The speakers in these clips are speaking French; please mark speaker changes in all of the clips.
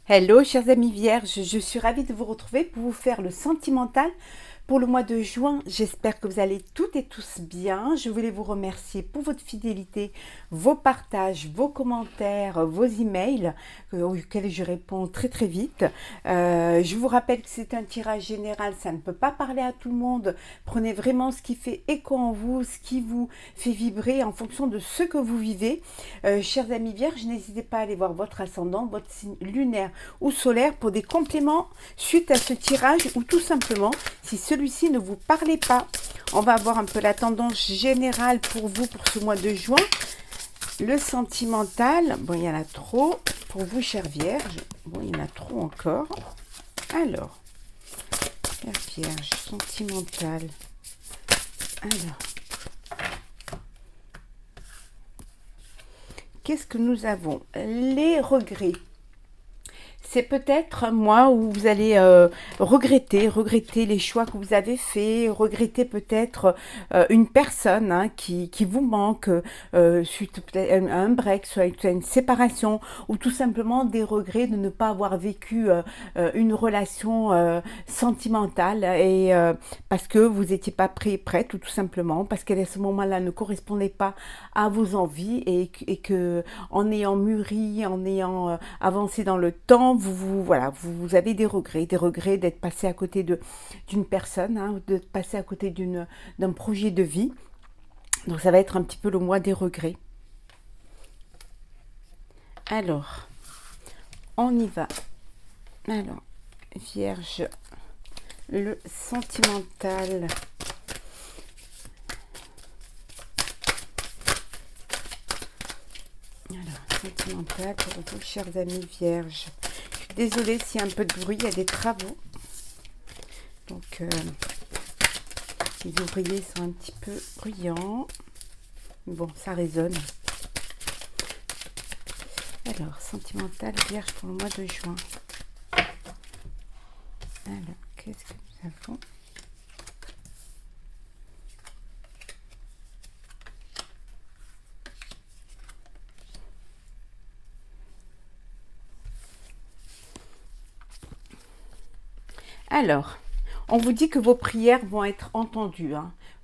Speaker 1: Hello chers amis vierges, je suis ravie de vous retrouver pour vous faire le sentimental pour le mois de juin. J'espère que vous allez toutes et tous bien. Je voulais vous remercier pour votre fidélité, vos partages, vos commentaires, vos emails auxquels je réponds très très vite. Je vous rappelle que c'est un tirage général, ça ne peut pas parler à tout le monde. Prenez vraiment ce qui fait écho en vous, ce qui vous fait vibrer en fonction de ce que vous vivez. Chers amis vierges, n'hésitez pas à aller voir votre ascendant, votre signe lunaire ou solaire pour des compléments suite à ce tirage, ou tout simplement si celui-ci ne vous parlait pas. On va voir un peu la tendance générale pour vous pour ce mois de juin. Le sentimental, bon, il y en a trop pour vous chères vierges, bon, il y en a trop encore. Alors, la vierge sentimentale, alors qu'est-ce que nous avons? Les regrets. C'est peut-être un mois où vous allez regretter les choix que vous avez faits, regretter peut-être une personne qui vous manque suite peut-être à un break, soit à une séparation, ou tout simplement des regrets de ne pas avoir vécu une relation sentimentale, et parce que vous n'étiez pas prête, ou tout simplement parce qu'elle à ce moment-là ne correspondait pas à vos envies, et que en ayant mûri, en ayant avancé dans le temps, voilà, vous avez des regrets d'être passé à côté d'une personne, de passer à côté d'un projet de vie. Donc ça va être un petit peu le mois des regrets. Alors, on y va. Alors, Vierge, le sentimental. Alors, sentimental pour vous, chers amis vierges. Désolée s'il y a un peu de bruit, il y a des travaux. Donc, les ouvriers sont un petit peu bruyants. Bon, ça résonne. Alors, sentimental vierge pour le mois de juin. Alors, qu'est-ce que nous avons? Alors, on vous dit que vos prières vont être entendues.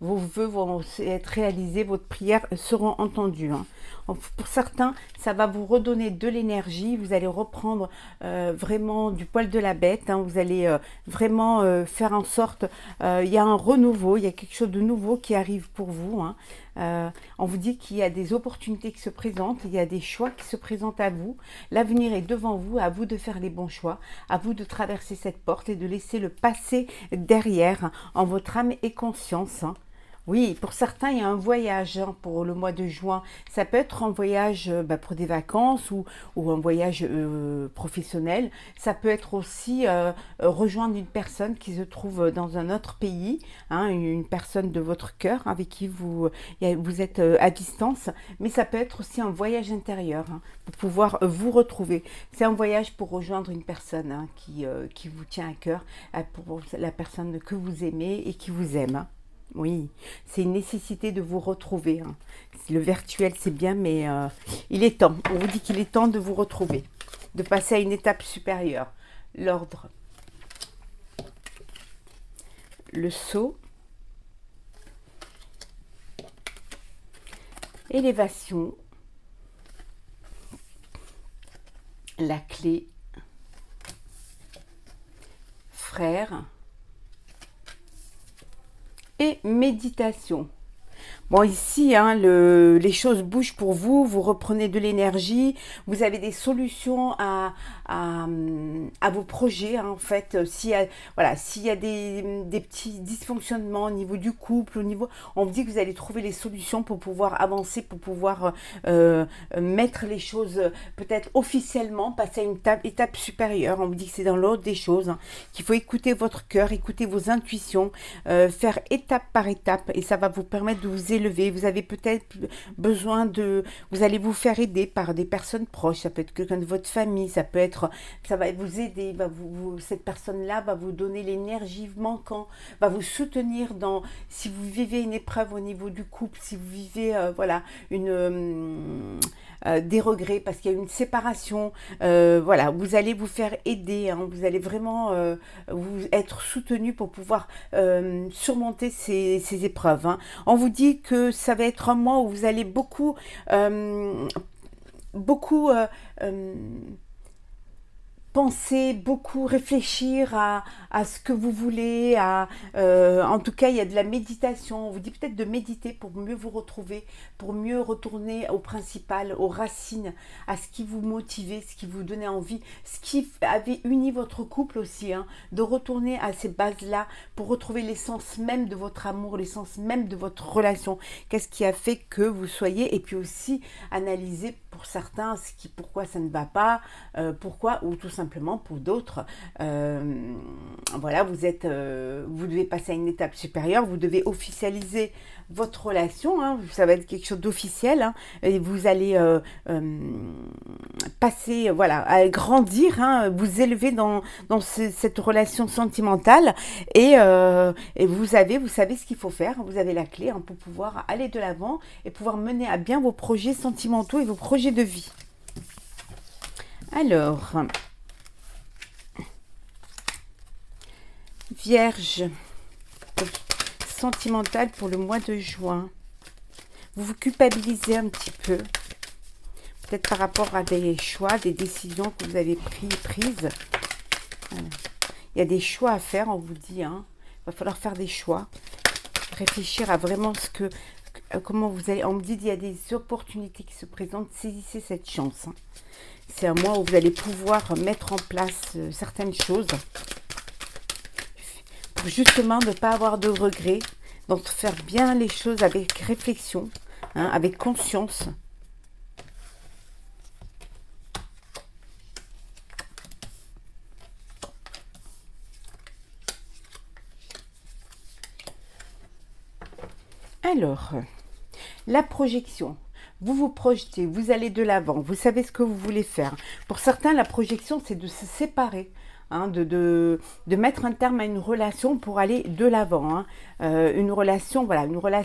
Speaker 1: Vos vœux vont être réalisés, votre prière seront entendues. Pour certains, ça va vous redonner de l'énergie. Vous allez reprendre vraiment du poil de la bête. Vous allez vraiment faire en sorte, il y a un renouveau, il y a quelque chose de nouveau qui arrive pour vous. On vous dit qu'il y a des opportunités qui se présentent, il y a des choix qui se présentent à vous. L'avenir est devant vous, à vous de faire les bons choix, à vous de traverser cette porte et de laisser le passé derrière en votre âme et conscience. Oui, pour certains, il y a un voyage pour le mois de juin. Ça peut être un voyage pour des vacances, ou un voyage professionnel. Ça peut être aussi rejoindre une personne qui se trouve dans un autre pays, une personne de votre cœur avec qui vous êtes à distance. Mais ça peut être aussi un voyage intérieur, pour pouvoir vous retrouver. C'est un voyage pour rejoindre une personne qui vous tient à cœur, pour la personne que vous aimez et qui vous aime. Oui, c'est une nécessité de vous retrouver. Le virtuel, c'est bien, mais il est temps. On vous dit qu'il est temps de vous retrouver, de passer à une étape supérieure. L'ordre, le sceau, élévation, la clé, frère et méditation. Bon, ici, les choses bougent pour vous, vous reprenez de l'énergie, vous avez des solutions à vos projets, en fait. S'il y a des petits dysfonctionnements au niveau du couple, on vous dit que vous allez trouver les solutions pour pouvoir avancer, pour pouvoir mettre les choses peut-être officiellement, passer à une étape supérieure. On vous dit que c'est dans l'ordre des choses, qu'il faut écouter votre cœur, écouter vos intuitions, faire étape par étape, et ça va vous permettre de vous élever, vous avez peut-être besoin de... Vous allez vous faire aider par des personnes proches, ça peut être quelqu'un de votre famille, ça peut être... Ça va vous aider, cette personne-là va vous donner l'énergie manquante, va vous soutenir dans... Si vous vivez une épreuve au niveau du couple, si vous vivez, voilà, des regrets parce qu'il y a une séparation, voilà, vous allez vous faire aider, hein, vous allez vraiment vous être soutenu pour pouvoir surmonter ces épreuves, hein. On vous dit que ça va être un mois où vous allez beaucoup, beaucoup penser, beaucoup réfléchir à ce que vous voulez, en tout cas il y a de la méditation, on vous dit peut-être de méditer pour mieux vous retrouver, pour mieux retourner au principal, aux racines, à ce qui vous motivait, ce qui vous donnait envie, ce qui avait uni votre couple aussi, hein, de retourner à ces bases-là pour retrouver l'essence même de votre amour, l'essence même de votre relation, qu'est-ce qui a fait que vous soyez, et puis aussi analyser pour certains pourquoi ça ne va pas, pourquoi, ou tout simplement pour d'autres, voilà, vous devez passer à une étape supérieure, vous devez officialiser votre relation, hein, ça va être quelque chose d'officiel, hein, et vous allez passer, voilà, à grandir, hein, vous élever dans cette relation sentimentale, et vous savez ce qu'il faut faire, vous avez la clé, hein, pour pouvoir aller de l'avant et pouvoir mener à bien vos projets sentimentaux et vos projets de vie. Alors, Vierge, sentimentale pour le mois de juin. Vous vous culpabilisez un petit peu, peut-être par rapport à des choix, des décisions que vous avez prises. Voilà. Il y a des choix à faire, on vous dit, hein. Il va falloir faire des choix, réfléchir à vraiment comment vous allez. On me dit qu'il y a des opportunités qui se présentent, saisissez cette chance, hein. C'est un mois où vous allez pouvoir mettre en place certaines choses pour justement ne pas avoir de regrets, donc faire bien les choses avec réflexion, hein, avec conscience. Alors, la projection. Vous vous projetez, vous allez de l'avant, vous savez ce que vous voulez faire. Pour certains, la projection, c'est de se séparer, hein, de mettre un terme à une relation pour aller de l'avant, hein. Une relation, voilà, voilà,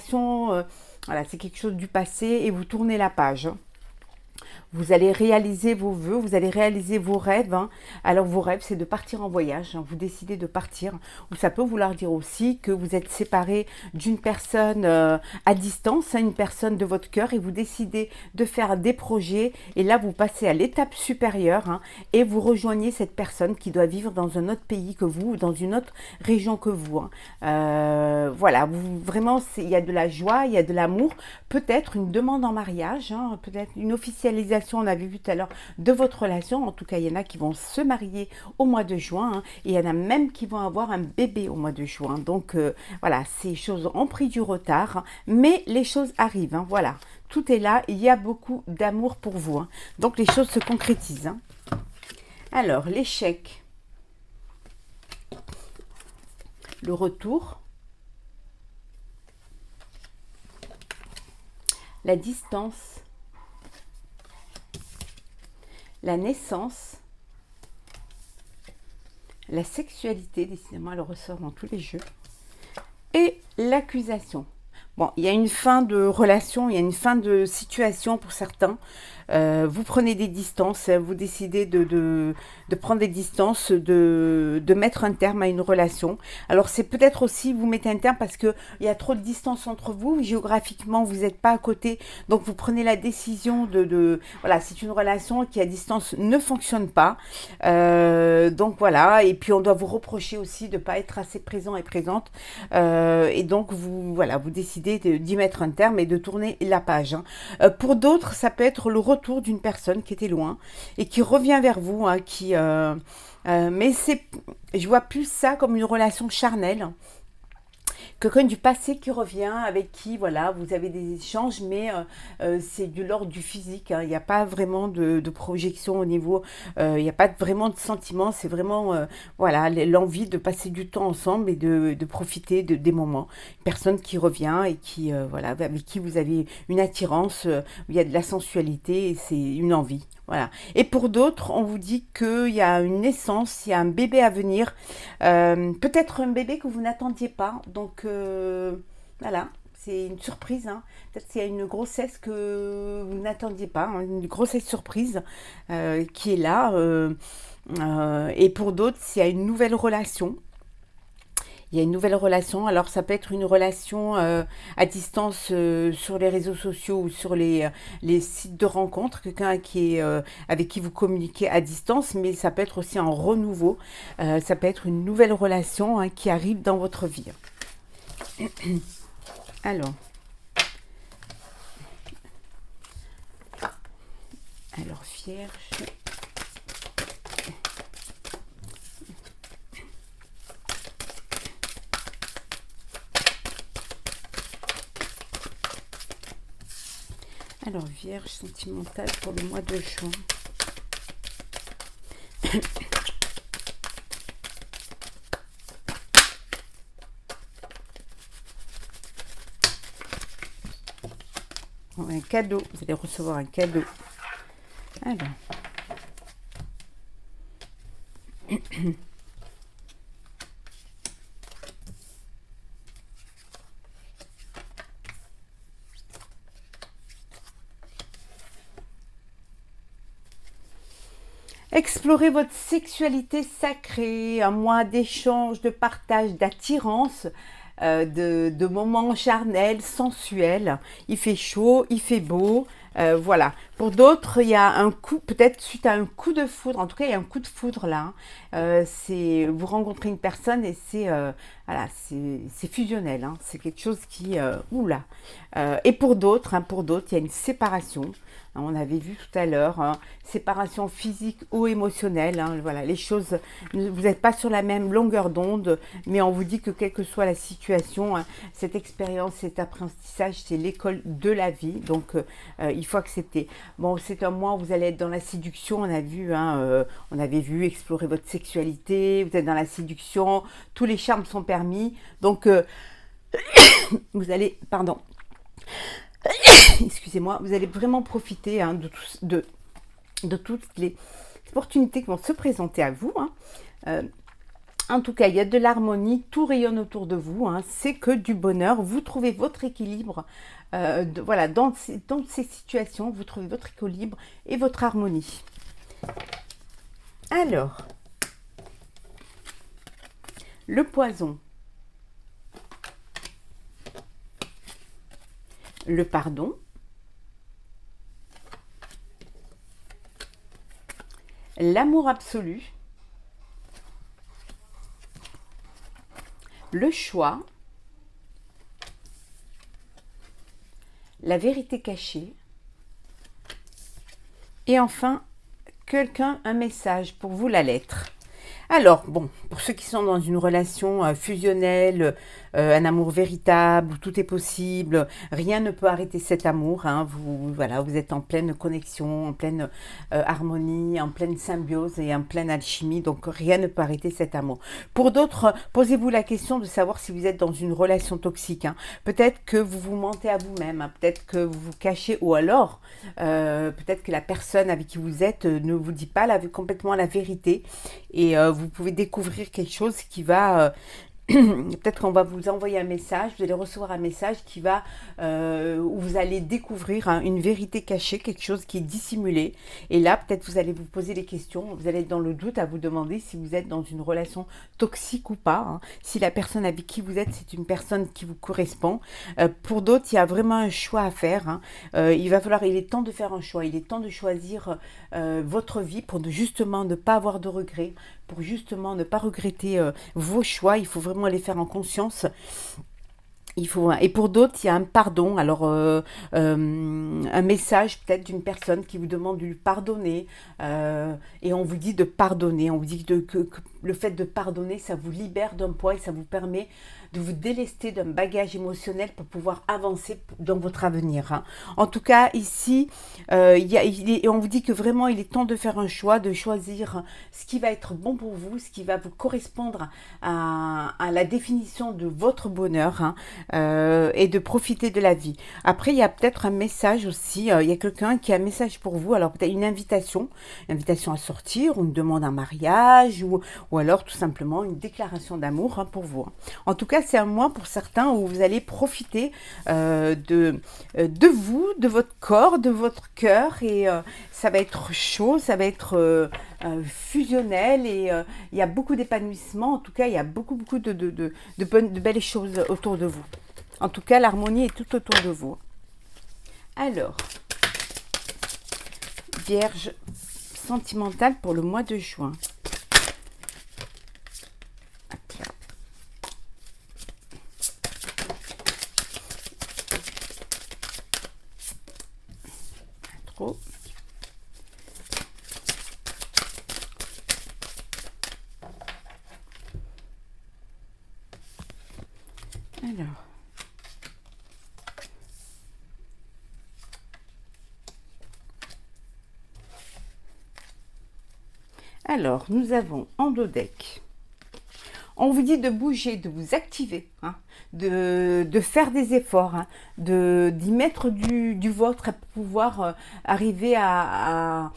Speaker 1: c'est quelque chose du passé et vous tournez la page, hein. Vous allez réaliser vos vœux, vous allez réaliser vos rêves, hein. Alors vos rêves, c'est de partir en voyage, hein. Vous décidez de partir. Ou ça peut vouloir dire aussi que vous êtes séparé d'une personne à distance, hein, une personne de votre cœur, et vous décidez de faire des projets. Et là, vous passez à l'étape supérieure, hein, et vous rejoignez cette personne qui doit vivre dans un autre pays que vous, ou dans une autre région que vous, hein. Voilà, vraiment, il y a de la joie, il y a de l'amour, peut-être une demande en mariage, hein, peut-être une officialisation, on avait vu tout à l'heure, de votre relation. En tout cas, il y en a qui vont se marier au mois de juin, hein, et il y en a même qui vont avoir un bébé au mois de juin. Donc voilà, ces choses ont pris du retard, hein, mais les choses arrivent, hein, voilà. Tout est là, il y a beaucoup d'amour pour vous, hein. Donc les choses se concrétisent, hein. Alors, l'échec, le retour, la distance, la naissance, la sexualité, décidément elle ressort dans tous les jeux, et l'accusation. Bon, il y a une fin de relation, il y a une fin de situation pour certains. Vous prenez des distances, vous décidez de prendre des distances, de mettre un terme à une relation. Alors c'est peut-être aussi, vous mettez un terme parce qu'il y a trop de distance entre vous, géographiquement vous n'êtes pas à côté, donc vous prenez la décision voilà, c'est une relation qui à distance ne fonctionne pas. Donc voilà, et puis on doit vous reprocher aussi de ne pas être assez présent et présente. Et donc voilà, vous décidez d'y mettre un terme et de tourner la page, hein. Pour d'autres, ça peut être le retour d'une personne qui était loin et qui revient vers vous, hein, mais je vois plus ça comme une relation charnelle quelqu'un du passé qui revient, avec qui, voilà, vous avez des échanges, mais c'est de l'ordre du physique, hein. Il n'y a pas vraiment de projection au niveau, il n'y a pas vraiment de sentiment, c'est vraiment, voilà, l'envie de passer du temps ensemble et de profiter des moments. Une personne qui revient et qui, voilà, avec qui vous avez une attirance, où il y a de la sensualité et c'est une envie. Voilà. Et pour d'autres, on vous dit qu'il y a une naissance, il y a un bébé à venir, peut-être un bébé que vous n'attendiez pas. Donc voilà, c'est une surprise, hein. Peut-être qu'il y a une grossesse que vous n'attendiez pas, hein, une grossesse surprise qui est là. Et pour d'autres, il y a une nouvelle relation. Il y a une nouvelle relation. Alors, ça peut être une relation à distance sur les réseaux sociaux ou sur les sites de rencontres, quelqu'un qui est, avec qui vous communiquez à distance, mais ça peut être aussi un renouveau. Ça peut être une nouvelle relation, hein, qui arrive dans votre vie. Alors, Vierge. Alors, Vierge sentimentale pour le mois de juin. Un cadeau, vous allez recevoir un cadeau. Alors. Explorez votre sexualité sacrée, un mois d'échange, de partage, d'attirance, de moments charnels, sensuels. Il fait chaud, il fait beau. Voilà. Pour d'autres, il y a un coup, peut-être suite à un coup de foudre. En tout cas, il y a un coup de foudre là, hein. C'est vous rencontrez une personne et c'est voilà, c'est fusionnel, hein. C'est quelque chose qui oula. Et pour d'autres, il y a une séparation. On avait vu tout à l'heure, hein, séparation physique ou émotionnelle, hein, voilà, les choses, vous n'êtes pas sur la même longueur d'onde, mais on vous dit que quelle que soit la situation, hein, cette expérience, cet apprentissage, c'est l'école de la vie, donc il faut accepter. Bon, c'est un mois où vous allez être dans la séduction, on a vu, hein, on avait vu explorer votre sexualité, vous êtes dans la séduction, tous les charmes sont permis, donc vous allez, pardon, excusez-moi, vous allez vraiment profiter, hein, de toutes les opportunités qui vont se présenter à vous, hein. En tout cas, il y a de l'harmonie, tout rayonne autour de vous, hein. C'est que du bonheur, vous trouvez votre équilibre, voilà, dans ces situations, vous trouvez votre équilibre et votre harmonie. Alors, le poison, le pardon, l'amour absolu, le choix, la vérité cachée, et enfin, un message pour vous, la lettre. Alors, bon, pour ceux qui sont dans une relation fusionnelle, un amour véritable, où tout est possible, rien ne peut arrêter cet amour, hein. Voilà, vous êtes en pleine connexion, en pleine harmonie, en pleine symbiose et en pleine alchimie, donc rien ne peut arrêter cet amour. Pour d'autres, posez-vous la question de savoir si vous êtes dans une relation toxique, hein. Peut-être que vous vous mentez à vous-même, hein. Peut-être que vous vous cachez, ou alors, peut-être que la personne avec qui vous êtes ne vous dit pas complètement la vérité, et vous pouvez découvrir quelque chose qui va peut-être qu'on va vous envoyer un message, vous allez recevoir un message qui va, où vous allez découvrir, hein, une vérité cachée, quelque chose qui est dissimulé. Et là, peut-être vous allez vous poser des questions, vous allez être dans le doute à vous demander si vous êtes dans une relation toxique ou pas, hein. Si la personne avec qui vous êtes, c'est une personne qui vous correspond. Pour d'autres, il y a vraiment un choix à faire, hein. Il est temps de faire un choix, il est temps de choisir votre vie pour justement ne pas avoir de regrets, pour justement ne pas regretter vos choix. Il faut vraiment les faire en conscience. Et pour d'autres, il y a un pardon. Alors, un message peut-être d'une personne qui vous demande de lui pardonner. Et on vous dit de pardonner. On vous dit le fait de pardonner, ça vous libère d'un poids et ça vous permet de vous délester d'un bagage émotionnel pour pouvoir avancer dans votre avenir. Hein. En tout cas, ici, on vous dit que vraiment, il est temps de faire un choix, de choisir ce qui va être bon pour vous, ce qui va vous correspondre à la définition de votre bonheur, hein, et de profiter de la vie. Après, il y a peut-être un message aussi, il y a quelqu'un qui a un message pour vous, alors peut-être une invitation à sortir, ou une demande en mariage, ou alors tout simplement une déclaration d'amour, hein, pour vous. En tout cas, c'est un mois pour certains où vous allez profiter de vous, de votre corps, de votre cœur, et ça va être chaud, ça va être fusionnel, et il y a beaucoup d'épanouissement. En tout cas, il y a beaucoup de belles choses autour de vous. En tout cas, l'harmonie est tout autour de vous. Alors, Vierge sentimentale pour le mois de juin. Trop. Alors, nous avons en dos deck. On vous dit de bouger, de vous activer, hein, de faire des efforts, hein, d'y mettre du vôtre pour pouvoir arriver à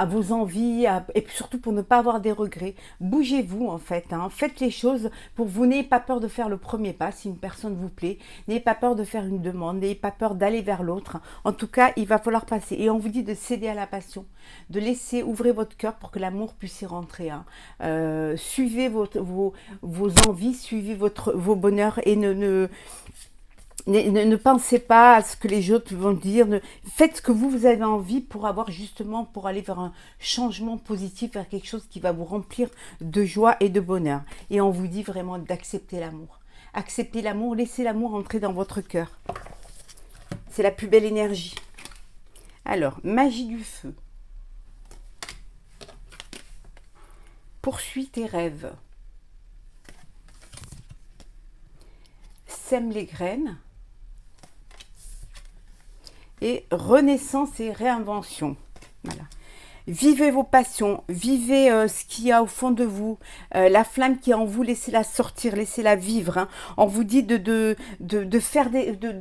Speaker 1: vos envies, et puis surtout pour ne pas avoir des regrets. Bougez-vous en fait, hein, faites les choses pour vous. N'ayez pas peur de faire le premier pas si une personne vous plaît. N'ayez pas peur de faire une demande, n'ayez pas peur d'aller vers l'autre. En tout cas, il va falloir passer. Et on vous dit de céder à la passion, de laisser ouvrir votre cœur pour que l'amour puisse y rentrer. Hein. Suivez vos envies, suivez vos bonheurs, et ne pensez pas à ce que les autres vont dire. Faites ce que vous avez envie pour aller vers un changement positif, vers quelque chose qui va vous remplir de joie et de bonheur. Et on vous dit vraiment d'accepter l'amour. Acceptez l'amour, laissez l'amour entrer dans votre cœur. C'est la plus belle énergie. Alors, magie du feu. Poursuis tes rêves. Sème les graines. Et renaissance et réinvention. Voilà. Vivez vos passions, vivez ce qu'il y a au fond de vous, la flamme qui est en vous, laissez-la sortir, laissez-la vivre. Hein. On vous dit de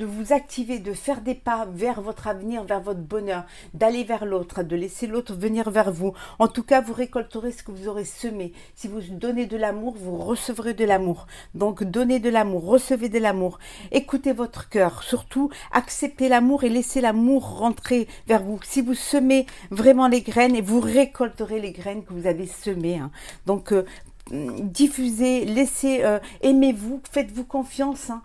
Speaker 1: vous activer, de faire des pas vers votre avenir, vers votre bonheur, d'aller vers l'autre, de laisser l'autre venir vers vous. En tout cas, vous récolterez ce que vous aurez semé. Si vous donnez de l'amour, vous recevrez de l'amour. Donc, donnez de l'amour, recevez de l'amour. Écoutez votre cœur, surtout, acceptez l'amour et laissez l'amour rentrer vers vous. Si vous semez vraiment les graines, et vous récolterez les graines que vous avez semées. Hein. Donc, diffusez, laissez, aimez-vous, faites-vous confiance, hein,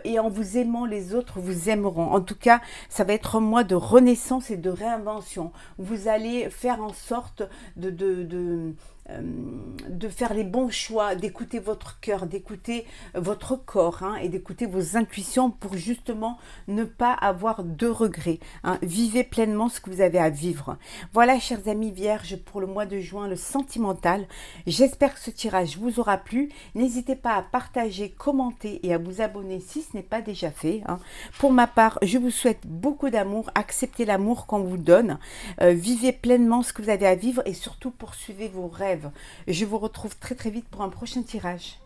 Speaker 1: et en vous aimant, les autres vous aimeront. En tout cas, ça va être un mois de renaissance et de réinvention. Vous allez faire en sorte de faire les bons choix, d'écouter votre cœur, d'écouter votre corps, hein, et d'écouter vos intuitions pour justement ne pas avoir de regrets. Hein. Vivez pleinement ce que vous avez à vivre. Voilà, chers amis vierges, pour le mois de juin, le sentimental. J'espère que ce tirage vous aura plu. N'hésitez pas à partager, commenter et à vous abonner si ce n'est pas déjà fait. Hein. Pour ma part, je vous souhaite beaucoup d'amour. Acceptez l'amour qu'on vous donne. Vivez pleinement ce que vous avez à vivre et surtout poursuivez vos rêves. Je vous retrouve très très vite pour un prochain tirage.